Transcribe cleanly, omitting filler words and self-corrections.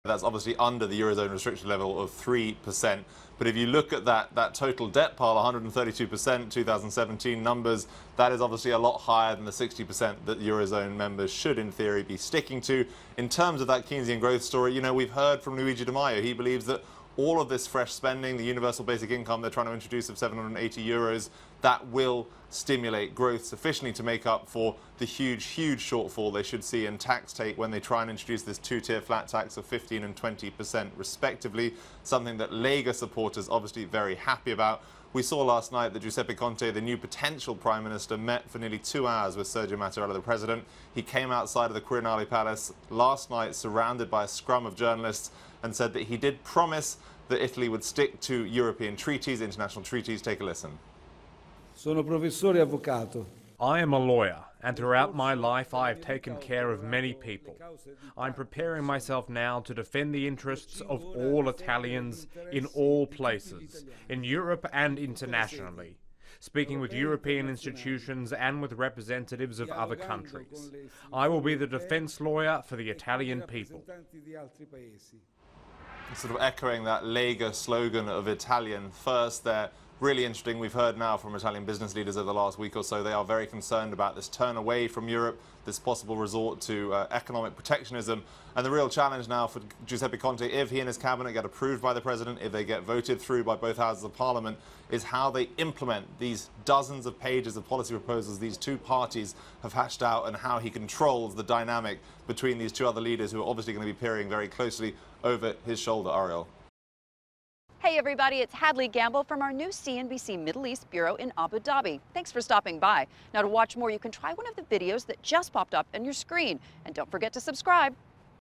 That's obviously under the Eurozone restriction level of 3%. But if you look at that total debt pile, 132%, 2017 numbers, that is obviously a lot higher than the 60% that Eurozone members should, in theory, be sticking to. In terms of that Keynesian growth story, you know, we've heard from Luigi Di Maio. He believes that all of this fresh spending, the universal basic income they're trying to introduce of 780 euros, that will stimulate growth sufficiently to make up for the huge shortfall they should see in tax take when they try and introduce this two-tier flat tax of 15% and 20% respectively, something that Lega supporters obviously very happy about. We saw last night that Giuseppe Conte, the new potential Prime Minister, met for nearly 2 hours with Sergio Mattarella, the President. He came outside of the Quirinale Palace last night surrounded by a scrum of journalists and said that he did promise that Italy would stick to European treaties, international treaties. Take a listen. Sono professore e avvocato. I am a lawyer, and throughout my life I have taken care of many people. I'm preparing myself now to defend the interests of all Italians in all places, in Europe and internationally, speaking with European institutions and with representatives of other countries. I will be the defense lawyer for the Italian people. Sort of echoing that Lega slogan of Italian first there. Really interesting. We've heard now from Italian business leaders over the last week or so. They are very concerned about this turn away from Europe, this possible resort to economic protectionism. And the real challenge now for Giuseppe Conte, if he and his cabinet get approved by the president, if they get voted through by both houses of parliament, is how they implement these dozens of pages of policy proposals these two parties have hashed out, and how he controls the dynamic between these two other leaders who are obviously going to be peering very closely over his shoulder. Ariel. Hey everybody, it's Hadley Gamble from our new CNBC Middle East Bureau in Abu Dhabi. Thanks for stopping by. Now to watch more, you can try one of the videos that just popped up on your screen. And don't forget to subscribe.